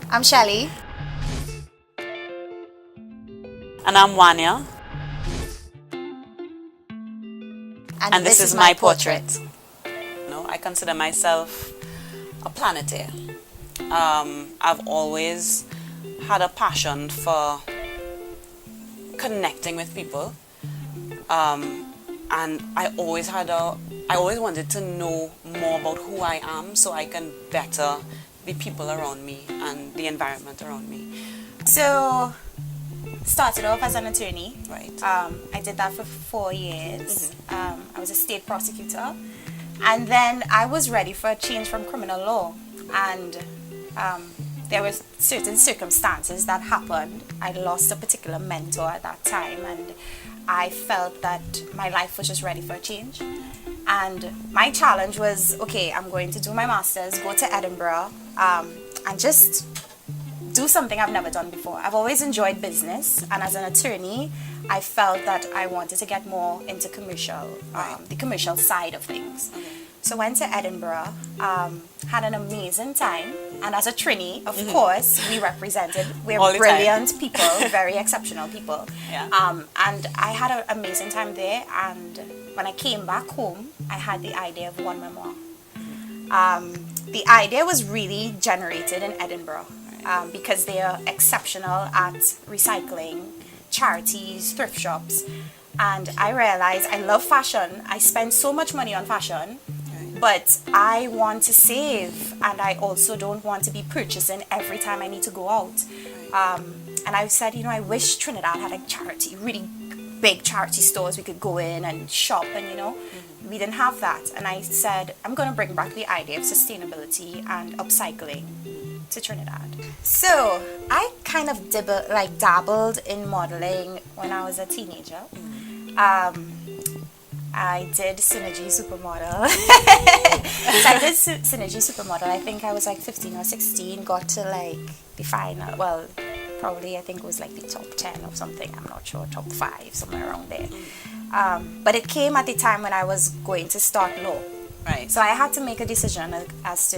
I'm Shelly. And I'm Nwannia. And this is my portrait. I consider myself a planeteer. I've always had a passion for connecting with people. And I always wanted to know more about who I am so I can better the people around me and the environment around me. So, started off as an attorney. Right. I did that for 4 years. I was a state prosecutor. And then I was ready for a change from criminal law. And there were certain circumstances that happened. I lost a particular mentor at that time, and I felt that my life was just ready for a change. And my challenge was, okay, I'm going to do my master's, go to Edinburgh, and just do something I've never done before. I've always enjoyed business, and as an attorney, I felt that I wanted to get more into commercial, the commercial side of things. Okay. So went to Edinburgh, had an amazing time, and as a trainee, of course, we're brilliant people, very exceptional people. Yeah. And I had an amazing time there, and when I came back home, I had the idea of one memoir. The idea was really generated in Edinburgh, because they are exceptional at recycling, charities, thrift shops, and I realized I love fashion. I spend so much money on fashion, but I want to save, and I also don't want to be purchasing every time I need to go out. And I said, I wish Trinidad had a charity, really big charity stores we could go in and shop, and we didn't have that. And I said, I'm going to bring back the idea of sustainability and upcycling to Trinidad. So I kind of dabbled in modeling when I was a teenager. I did Synergy Supermodel. So I did Synergy Supermodel. I think I was 15 or 16, got to the final, well, probably I think it was the top 10 or something, I'm not sure, top 5, somewhere around there. But it came at the time when I was going to start law. Right. So I had to make a decision as to,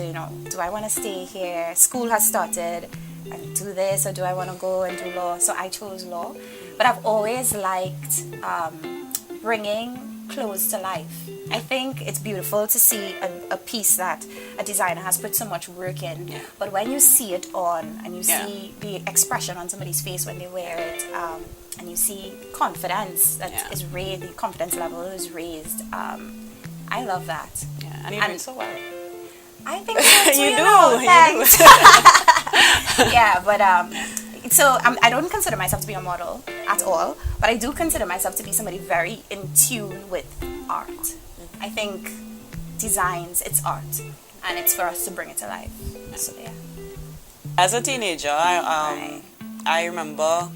do I want to stay here? School has started and do this, or do I want to go and do law? So I chose law. But I've always liked bringing clothes to life. I think it's beautiful to see a piece that a designer has put so much work in. Yeah. But when you see it on and you see the expression on somebody's face when they wear it, and you see confidence that is raised, the confidence level is raised, I love that. Yeah, and you do it so well. I think so too. You do. Thanks. Yeah, but so I don't consider myself to be a model at all, but I do consider myself to be somebody very in tune with art. I think designs, it's art, and it's for us to bring it to life. So yeah. As a teenager, I remember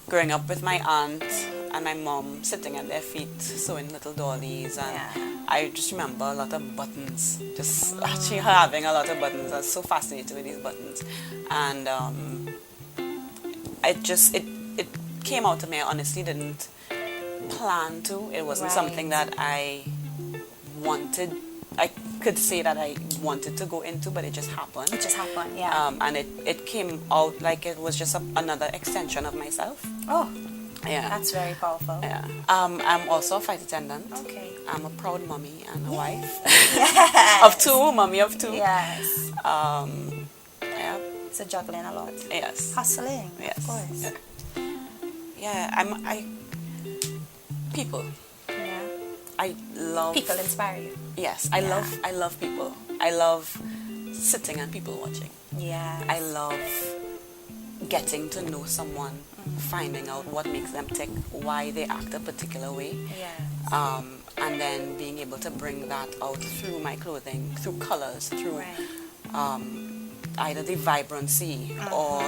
growing up with my aunt and my mom sitting at their feet sewing little dollies, and I just remember a lot of buttons, just actually having a lot of buttons. I was so fascinated with these buttons, and it came out to me. I honestly didn't plan to. It wasn't something that I wanted. I could say that I wanted to go into, but it just happened. It just happened, yeah. And it came out like it was just another extension of myself. Oh, yeah. That's very powerful. Yeah. I'm also a flight attendant. Okay. I'm a proud mommy and a wife. Yes. Of 2, mommy of 2. Yes. Yeah. So juggling a lot. Yes. Hustling, Yes. of course. Yeah. People. Yeah. I love People inspire you. Yes, I love people. I love sitting and people watching. Yeah. I love getting to know someone, finding out what makes them tick, why they act a particular way. Yes. And then being able to bring that out through my clothing, through colors, through either the vibrancy or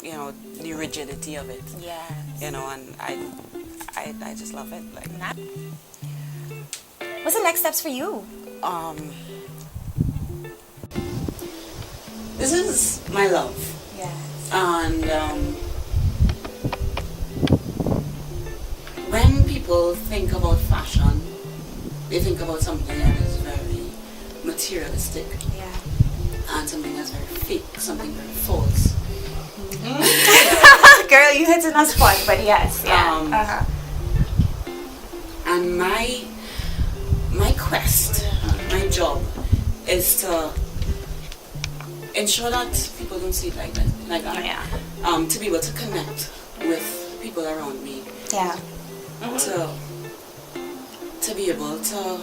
the rigidity of it. Yes. And I just love it. What's the next steps for you? This is my love. Yes. And when people think about fashion, they think about something that is very materialistic. Yeah. and something that's very fake, something very false. Girl, you hit a spot, but yes, yeah. And my quest, my job, is to ensure that people don't see it like that. Yeah. To be able to connect with people around me. Yeah. To be able to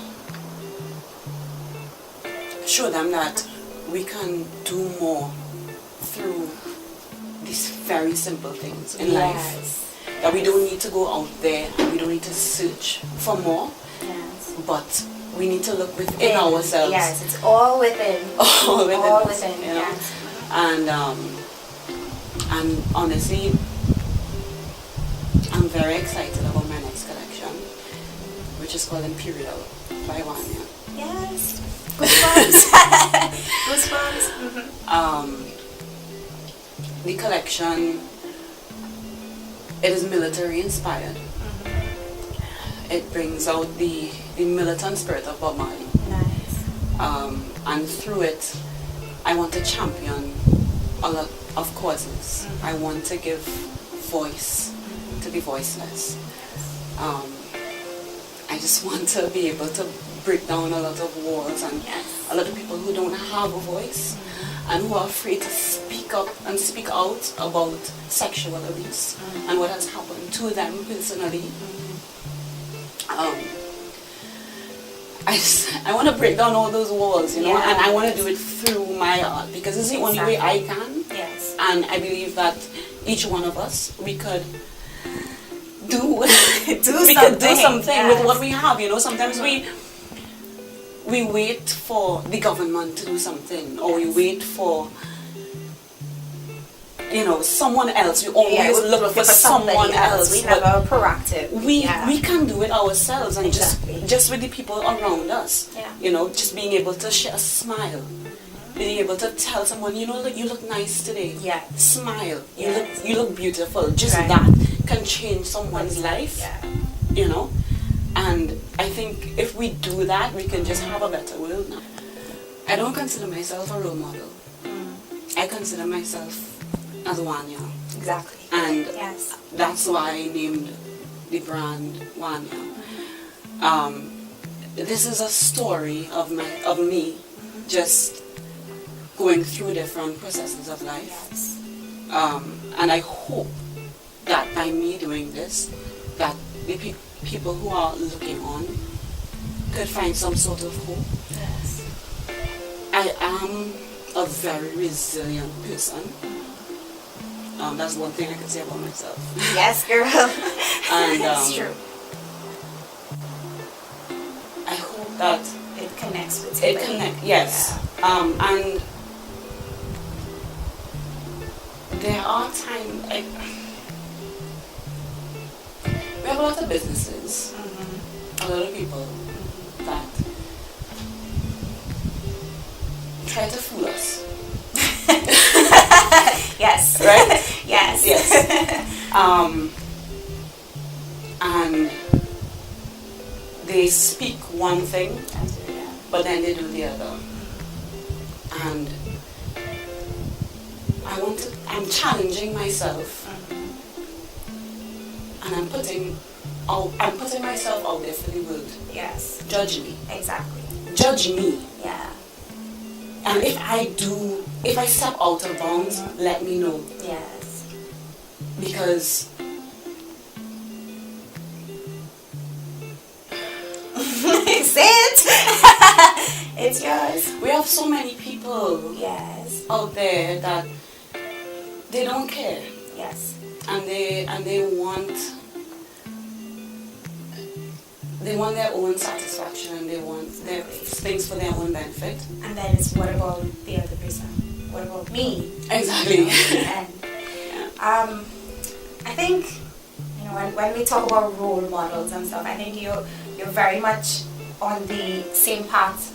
show them that we can do more through these very simple things in life. That we don't need to go out there and we don't need to search for more. Yes. But we need to look within ourselves. Yes, it's all within. All within. All us, within. you know? Yes. And honestly, I'm very excited about my next collection, which is called Imperial by Nwannia. Yes. Goosebumps. Goosebumps. The collection, it is military inspired. It brings out the militant spirit of Bob Marley. Nice. And through it, I want to champion a lot of causes. I want to give voice to the voiceless. I just want to be able to break down a lot of walls and a lot of people who don't have a voice and who are afraid to speak up and speak out about sexual abuse and what has happened to them personally. I want to break down all those walls, you know, and I want to do it through my art because it's the only way I can. Yes. And I believe that each one of us, we could do something with what we have, you know. Sometimes we wait for the government to do something, or we wait for, you know, someone else. We always look for someone else. We never proactive. We can do it ourselves, and just with the people around us. Yeah. You know, just being able to share a smile, being able to tell someone, you know, you look nice today. Yeah. Smile. You look beautiful. Just that can change someone's life. Yeah. You know, and I think if we do that, we can just have a better world now. I don't consider myself a role model. I consider myself as Nwannia. Exactly. And that's why I named the brand Nwannia. This is a story of me just going through different processes of life. Yes. And I hope that by me doing this, that the people who are looking on could find some sort of hope. Yes. I am a very resilient person. That's one thing I can say about myself. Yes, girl. And it's true. I hope that it connects with somebody. Yes. Yeah. And there are times we have a lot of businesses, a lot of people that try to fool us. Yes. Right? Yes. Yes. And they speak one thing, but then they do the other. And I'm challenging myself, and I'm putting myself out there for the world. Yes. Judge me. Exactly. Judge me. Yeah. And if I step out of bounds, let me know. Yes. Because say it. It's yours. We have so many people out there that they don't care. Yes. And they want their own satisfaction, and they want their things for their own benefit. And then it's what about the other person? What about me? Exactly. I think, you know, when we talk about role models and stuff, I think you're very much on the same path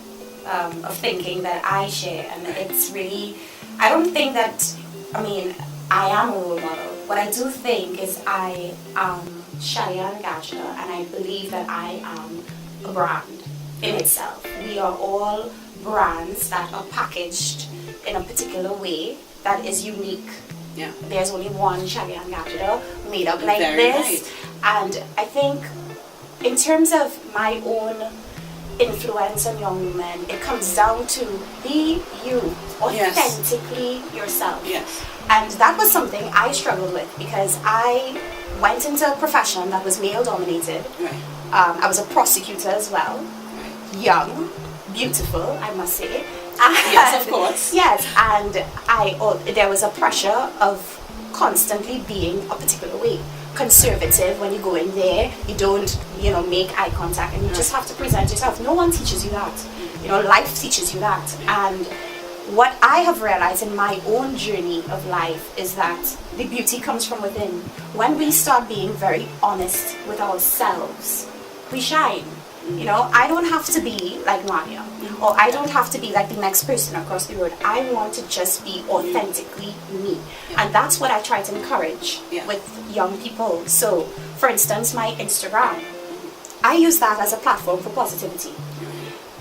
of thinking that I share, and it's really, I don't think that, I mean, I am a role model. What I do think is I am Shelly-Ann Gajadhar, and I believe that I am a brand in itself. We are all brands that are packaged in a particular way that is unique. Yeah. There's only one Shelly-Ann Gajadhar made up like Very this. right. And I think in terms of my own influence on young women, it comes down to be you, authentically yourself. Yes. And that was something I struggled with because I went into a profession that was male dominated. Right. I was a prosecutor as well. Right. Young, beautiful, I must say. Yes, of course. Yes, and there was a pressure of constantly being a particular way. Conservative, when you go in there, you don't, make eye contact, and you just have to present yourself. No one teaches you that. Life teaches you that. And what I have realized in my own journey of life is that the beauty comes from within. When we start being very honest with ourselves, we shine. I don't have to be like Nwannia, or I don't have to be like the next person across the road. I want to just be authentically me. And that's what I try to encourage with young people. So, for instance, my Instagram, I use that as a platform for positivity.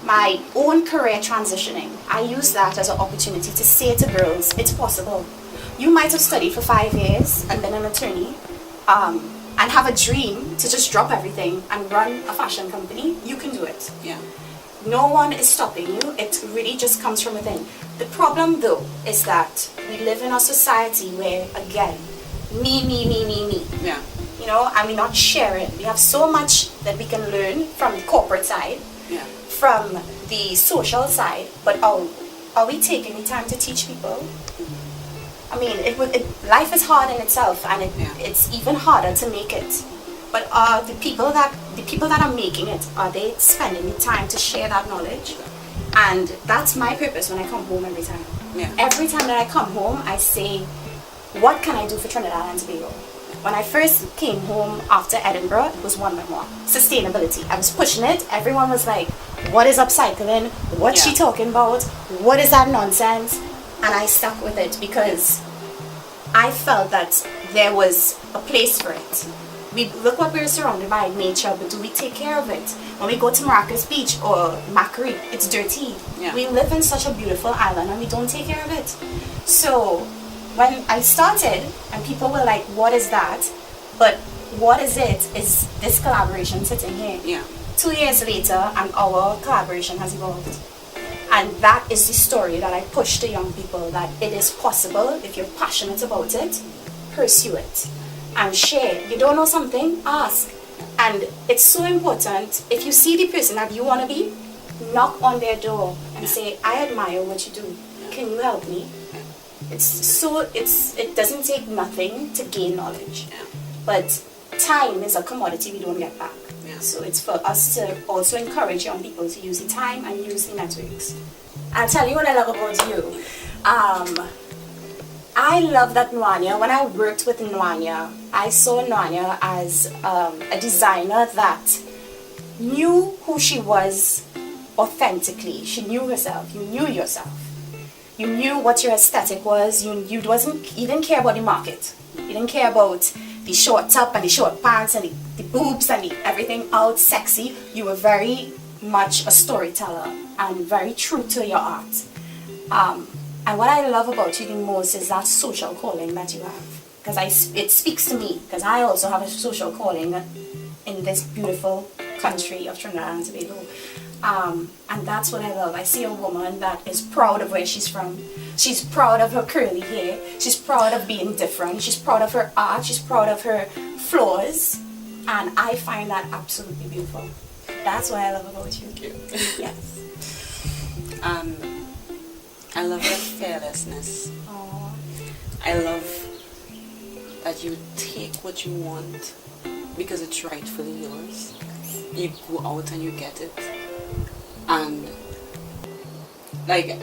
My own career transitioning, I use that as an opportunity to say to girls, it's possible. You might have studied for 5 years and been an attorney, and have a dream to just drop everything and run a fashion company. You can do it. Yeah. No one is stopping you. It really just comes from within. The problem, though, is that we live in a society where, again, me. Yeah. And we're not sharing. We have so much that we can learn from the corporate side, from the social side, but are we taking the time to teach people? I mean, life is hard in itself, and it's even harder to make it. But are the people that are making it, are they spending the time to share that knowledge? And that's my purpose when I come home every time. Yeah. Every time that I come home, I say, what can I do for Trinidad and Tobago? When I first came home after Edinburgh, it was one memoir, sustainability. I was pushing it. Everyone was like, what is upcycling? What's she talking about? What is that nonsense? And I stuck with it because I felt that there was a place for it. Look what we're surrounded by, nature, but do we take care of it? When we go to Maracas Beach or Macquarie, it's dirty. Yeah. We live in such a beautiful island and we don't take care of it. So when I started, and people were like, what is that? But what is it is this collaboration sitting here. Yeah. 2 years later, and our collaboration has evolved. And that is the story that I push to young people, that it is possible. If you're passionate about it, pursue it and share. You don't know something, ask. And it's so important, if you see the person that you want to be, knock on their door and say, I admire what you do. Can you help me? It doesn't take nothing to gain knowledge. But time is a commodity we don't get back. So it's for us to also encourage young people to use the time and use the networks. I'll tell you what I love about you. I love that Nwannia, when I worked with Nwannia, I saw Nwannia as a designer that knew who she was authentically. She knew herself. You knew yourself. You knew what your aesthetic was. You didn't care about the market. You didn't care about the short top and the short pants and the boobs and everything out sexy. You were very much a storyteller and very true to your art. And what I love about you the most is that social calling that you have. Because it speaks to me, because I also have a social calling in this beautiful country of Trinidad and Tobago. And that's what I love. I see a woman that is proud of where she's from. She's proud of her curly hair. She's proud of being different. She's proud of her art. She's proud of her flaws. And I find that absolutely beautiful. That's what I love about you. Yes. I love your fearlessness. Aww. I love that you take what you want because it's rightfully yours. You go out and you get it. And like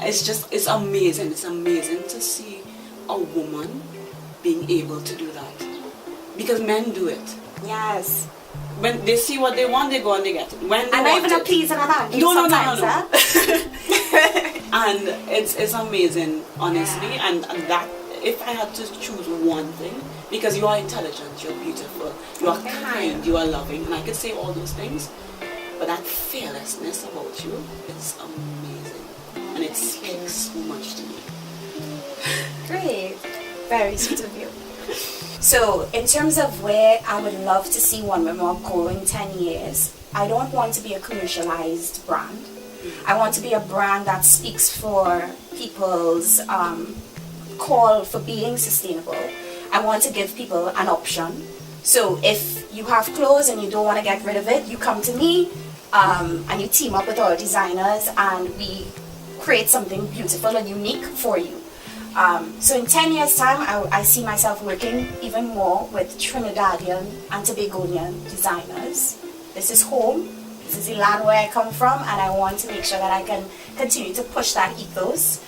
it's amazing. It's amazing to see a woman being able to do that. Because men do it. Yes. When they see what they want, they go and they get it. When they and want even it, a please and a thank you no. And it's amazing, honestly. Yeah. And that, if I had to choose one thing, because you are intelligent, you're beautiful, you are kind, you are loving, and I could say all those things, but that fearlessness about you is amazing. and it speaks so much to me. Great. Very sweet of you. So, in terms of where I would love to see One Memoir go in 10 years, I don't want to be a commercialized brand. I want to be a brand that speaks for people's call for being sustainable. I want to give people an option. So if you have clothes and you don't want to get rid of it, you come to me and you team up with our designers and we create something beautiful and unique for you. So in 10 years time, I see myself working even more with Trinidadian and Tobagonian designers. This is home, this is the land where I come from, and I want to make sure that I can continue to push that ethos.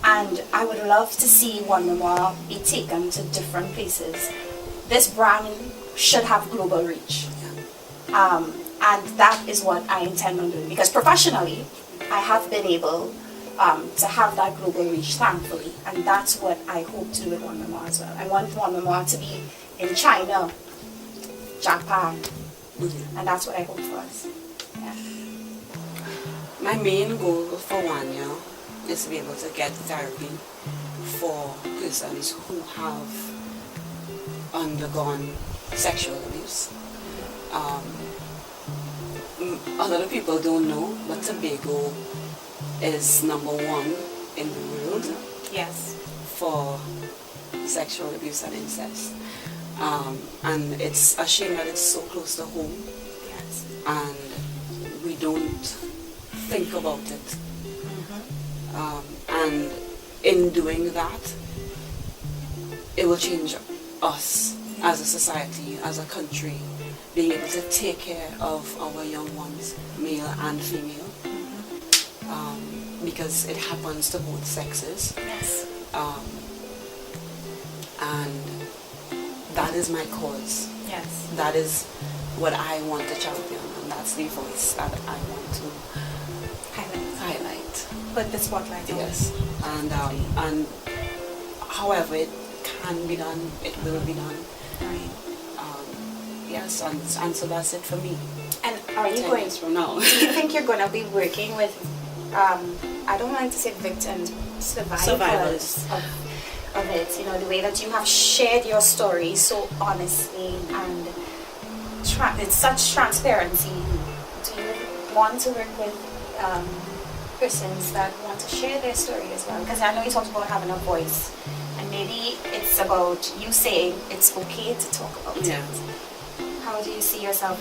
And I would love to see One Memoir be taken to different places. This brand should have global reach. And that is what I intend on doing, because professionally, I have been able to have that global reach, thankfully, and that's what I hope to do with One Memoir as well. I want One Memoir to be in China, Japan, and that's what I hope for us. Yeah. My main goal for Nwannia is to be able to get therapy for persons who have undergone sexual abuse. A lot of people don't know, but Tobago is #1 in the world for sexual abuse and incest. And it's a shame that it's so close to home. And we don't think about it. And in doing that, it will change us as a society, as a country, being able to take care of our young ones, male and female. Because it happens to both sexes. And that is my cause. That is what I want to champion, and that's the voice that I want to highlight. Put the spotlight on. Yes. And however it can be done, it will be done. Yes, and so that's it for me. And are you 10 going years from now? Do you think you're going to be working with, I don't like to say victims, survivors of it, you know, the way that you have shared your story so honestly and it's such transparency. Do you want to work with persons that want to share their story as well? Because I know you talked about having a voice, and maybe it's about you saying it's okay to talk about it. How do you see yourself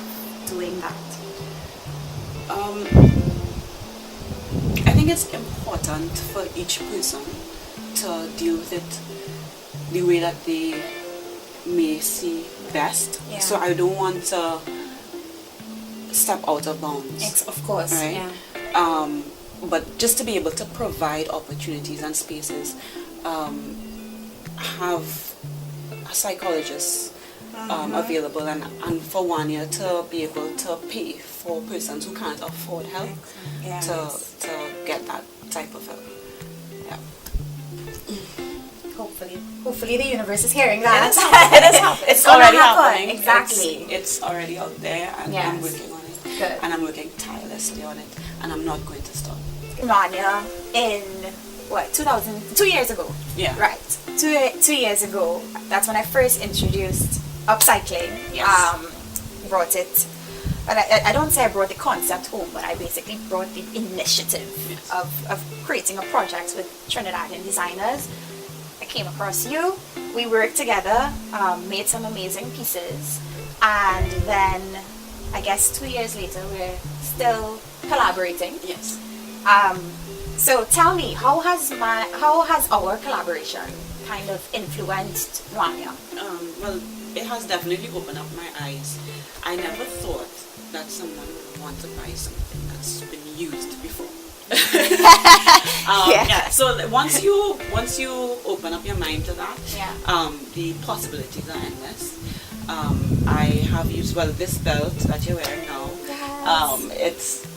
doing that? I think it's important for each person to deal with it the way that they may see best. So I don't want to step out of bounds. Of course, right? But just to be able to provide opportunities and spaces, have a psychologist available, and for Nwannia to be able to pay for persons who can't afford help to get that type of help. Hopefully the universe is hearing that. It's already happening. Exactly. It's already out there, and I'm working on it. Good. And I'm working tirelessly on it, and I'm not going to stop. Nwannia, in 2 years ago? Yeah. Right. 2 years ago, that's when I first introduced upcycling. Brought it, and I don't say I brought the concept home, but I basically brought the initiative of creating a project with Trinidadian designers. I came across you, we worked together, made some amazing pieces, and then I guess 2 years later we're still collaborating. So tell me, how has our collaboration kind of influenced Nwannia? Well, it has definitely opened up my eyes. I never thought that someone would want to buy something that's been used before. So once you open up your mind to that, the possibilities are endless. I have used this belt that you're wearing now. It's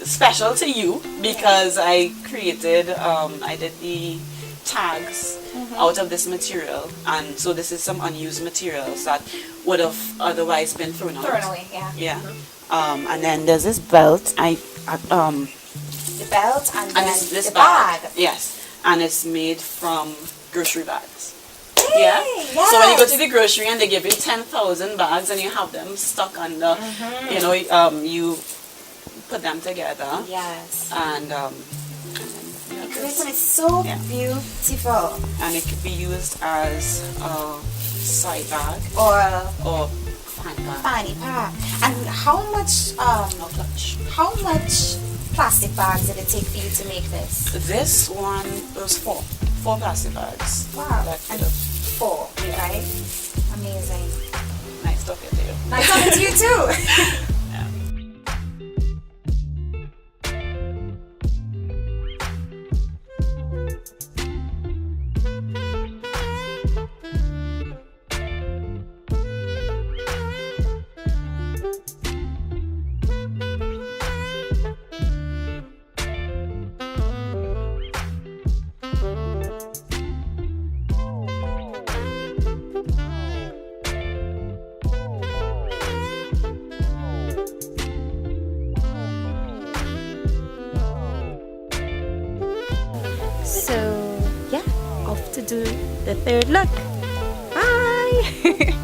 special to you because I created I did the tags out of this material, and so this is some unused materials that would have otherwise been thrown away. And and then there's this belt. the belt and then this the bag. Yes, and it's made from grocery bags. Hey, Yeah. yes. So when you go to the grocery and they give you 10,000 bags and you have them stuck under, you know, you put them together. Yes. And then This one is so beautiful. and it could be used as a side bag Or fanny bag. fanny pack. And how much No clutch. how much plastic bags did it take for you to make this? This one was four plastic bags. Wow. That And fit up. 4, right? Amazing. Nice talking to you. Nice talking to you too. So yeah, off to do the third look. Bye.